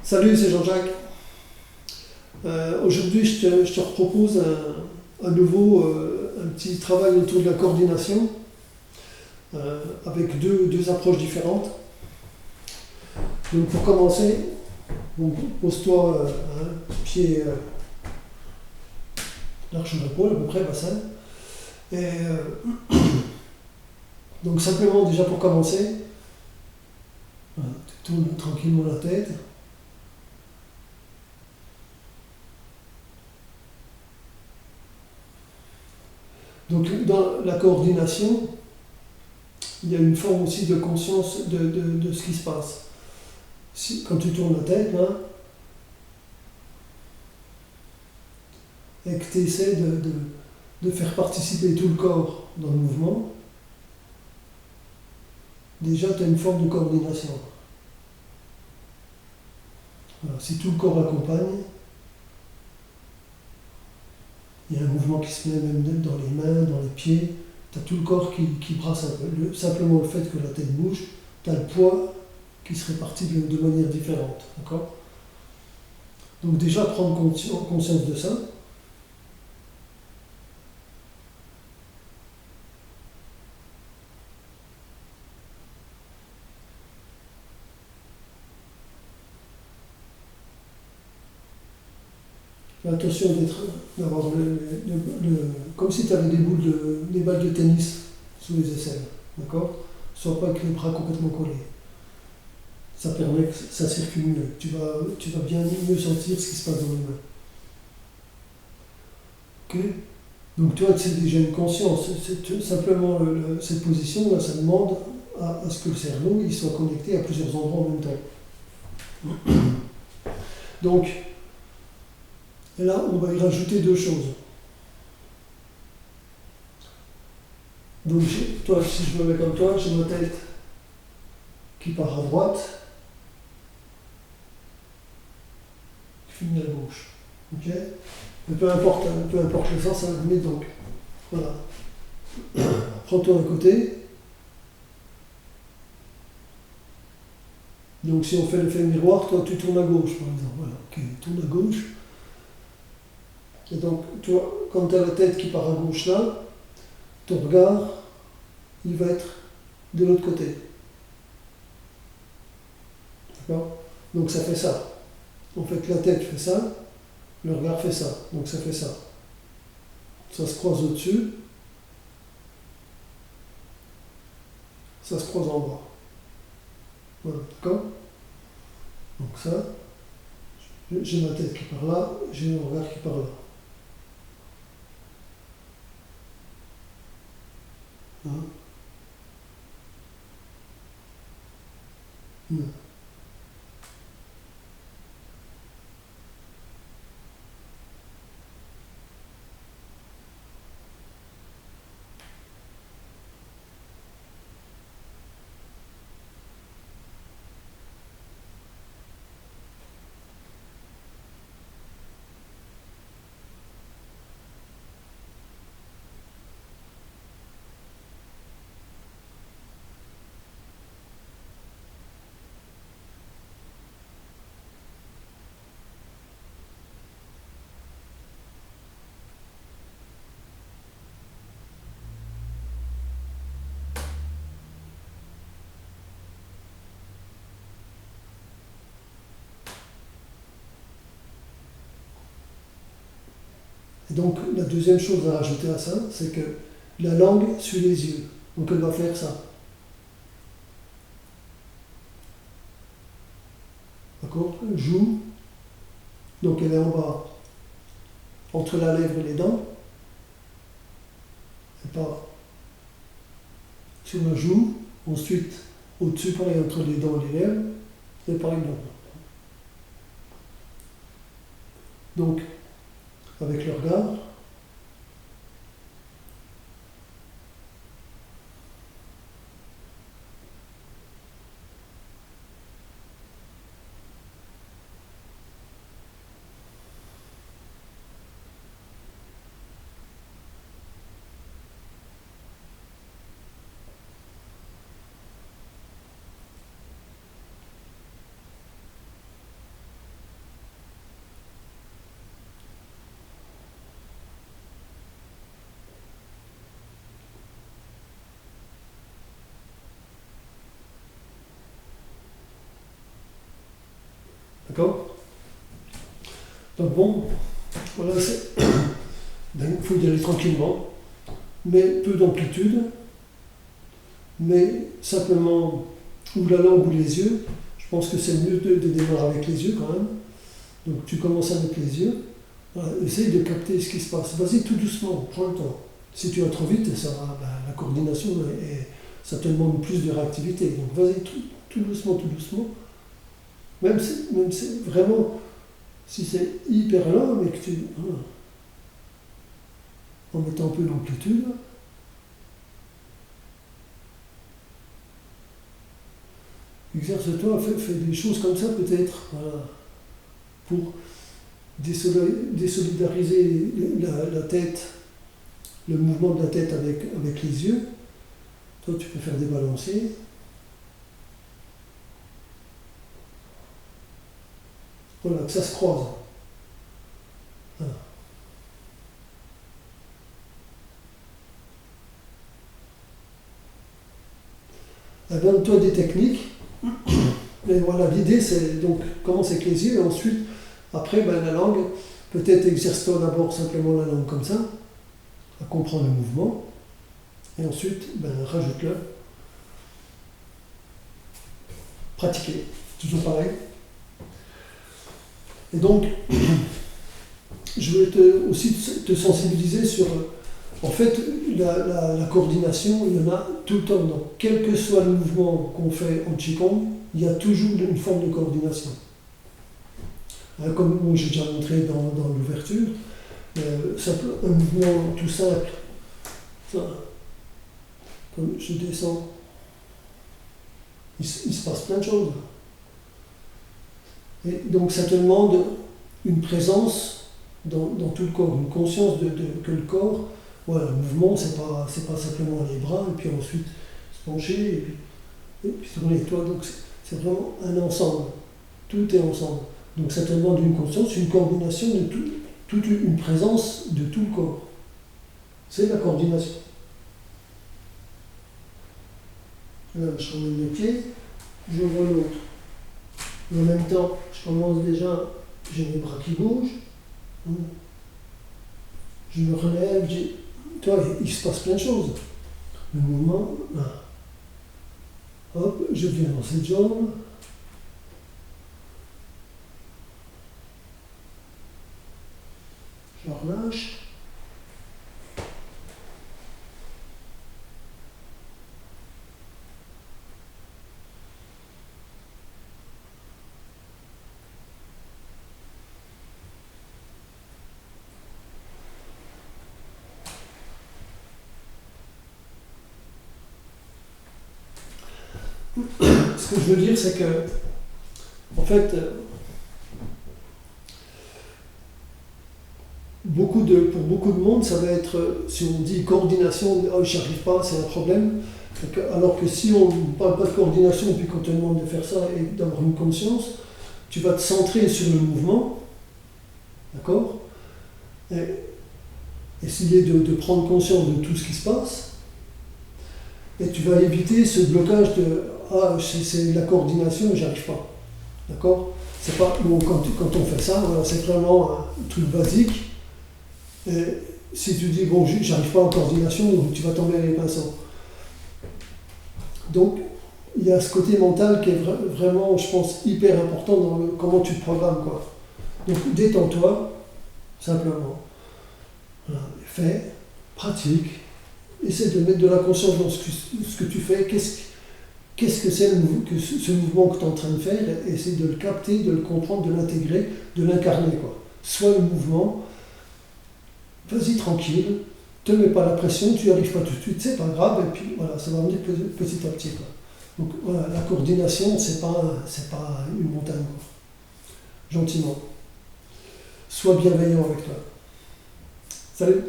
Salut, c'est Jean-Jacques. Aujourd'hui, je te propose un petit travail autour de la coordination avec deux approches différentes. Donc, pour commencer, bon, pose-toi pied large de l'épaule, à peu près, bassin. Et donc, simplement, déjà pour commencer, tu tournes tranquillement la tête. Donc, dans la coordination, il y a une forme aussi de conscience de ce qui se passe. Quand tu tournes la tête, là, et que tu essaies de faire participer tout le corps dans le mouvement, déjà tu as une forme de coordination. Alors, si tout le corps accompagne, il y a un mouvement qui se met même dans les mains, dans les pieds, tu as tout le corps qui brasse un peu. Simplement le fait que la tête bouge, tu as le poids qui se répartit de manière différente. D'accord ? Donc déjà prendre conscience de ça. Fais attention d'avoir comme si tu avais des balles de tennis sous les aisselles. D'accord ? Sois pas avec les bras complètement collés. Ça permet que ça circule mieux. Tu vas bien mieux sentir ce qui se passe dans les mains. Ok ? Donc toi, c'est déjà une conscience. Simplement, cette position, là, ça demande à ce que le cerveau il soit connecté à plusieurs endroits en même temps. Donc, là, on va y rajouter deux choses. Donc, toi, si je me mets comme toi, j'ai ma tête qui part à droite, qui finit à gauche. Ok ? Mais peu importe le sens, ça va venir donc. Voilà. Prends-toi un côté. Donc si on fait l'effet miroir, toi tu tournes à gauche par exemple. Voilà, ok, tourne à gauche. Et donc toi, quand tu as la tête qui part à gauche là, ton regard, il va être de l'autre côté. D'accord ? Donc ça fait ça. En fait la tête fait ça, le regard fait ça. Donc ça fait ça. Ça se croise au-dessus, ça se croise en bas. Voilà, d'accord ? Donc ça, j'ai ma tête qui part là, j'ai mon regard qui part là. Hein ? Et donc la deuxième chose à rajouter à ça, c'est que la langue suit les yeux. Donc elle va faire ça. D'accord ? Joue. Donc elle est en bas, entre la lèvre et les dents. Elle part sur la joue. Ensuite, au-dessus, pareil, entre les dents et les lèvres. Et pareil, là. Donc, avec le regard, D'accord? Donc bon, voilà, il faut y aller tranquillement, mais peu d'amplitude, mais simplement ou la langue ou les yeux. Je pense que c'est mieux de démarrer avec les yeux quand même. Donc tu commences avec les yeux, voilà, essaye de capter ce qui se passe. Vas-y tout doucement, prends le temps. Si tu vas trop vite, la coordination, ça te demande plus de réactivité. Donc vas-y tout doucement, tout doucement. Même si vraiment, si c'est hyper lent, mais que tu... Voilà, en mettant un peu d'amplitude, exerce-toi, fais des choses comme ça peut-être, voilà, pour désolidariser la tête, le mouvement de la tête avec les yeux. Toi, tu peux faire des balanciers. Voilà, que ça se croise. Voilà. Donne-toi des techniques. Mais voilà, l'idée, c'est donc commence avec les yeux et ensuite, après, la langue, peut-être exerce-toi d'abord simplement la langue comme ça, à comprendre le mouvement, et ensuite, rajoute-le. Pratiquer, toujours pareil. Et donc, je voulais aussi te sensibiliser sur, en fait, la coordination, il y en a tout le temps. Donc, quel que soit le mouvement qu'on fait en Qigong, il y a toujours une forme de coordination. Comme j'ai déjà montré dans l'ouverture, un mouvement tout simple, ça, comme je descends, il se passe plein de choses. Et donc ça te demande une présence dans tout le corps, une conscience que le corps, voilà, le mouvement, c'est pas simplement les bras, et puis ensuite se pencher, et puis tourner. Toi, donc c'est vraiment un ensemble. Tout est ensemble. Donc ça te demande une conscience, une coordination de toute une présence de tout le corps. C'est la coordination. Là, je remets les pieds, j'ouvre l'autre. En même temps, je commence déjà, j'ai mes bras qui bougent. Je me relève, toi, il se passe plein de choses. Le mouvement, là. Hop, je viens dans cette jambe. Je relâche. Ce que je veux dire, c'est que, en fait, pour beaucoup de monde, ça va être, si on dit coordination, oh, j'y arrive pas, c'est un problème. Alors que si on ne parle pas de coordination, et puis qu'on te demande de faire ça et d'avoir une conscience, tu vas te centrer sur le mouvement, d'accord? Et essayer de prendre conscience de tout ce qui se passe, et tu vas éviter ce blocage de ah, c'est la coordination, j'y arrive pas. D'accord? C'est pas, bon, quand on fait ça, voilà, c'est vraiment un truc basique. Et si tu dis, bon, j'arrive pas en coordination, donc tu vas tomber les pinceaux. Donc, il y a ce côté mental qui est vraiment, je pense, hyper important dans comment tu te programmes, quoi. Donc, détends-toi, simplement. Voilà, fais, pratique, essaie de mettre de la conscience dans ce que tu fais, qu'est-ce que c'est ce mouvement que tu es en train de faire, et essaie de le capter, de le comprendre, de l'intégrer, de l'incarner, quoi. Soit le mouvement, vas-y tranquille, te mets pas la pression, tu n'y arrives pas tout de suite, c'est pas grave, et puis voilà, ça va venir petit à petit, quoi. Donc voilà, la coordination, c'est pas une montagne, quoi. Gentiment. Sois bienveillant avec toi. Salut!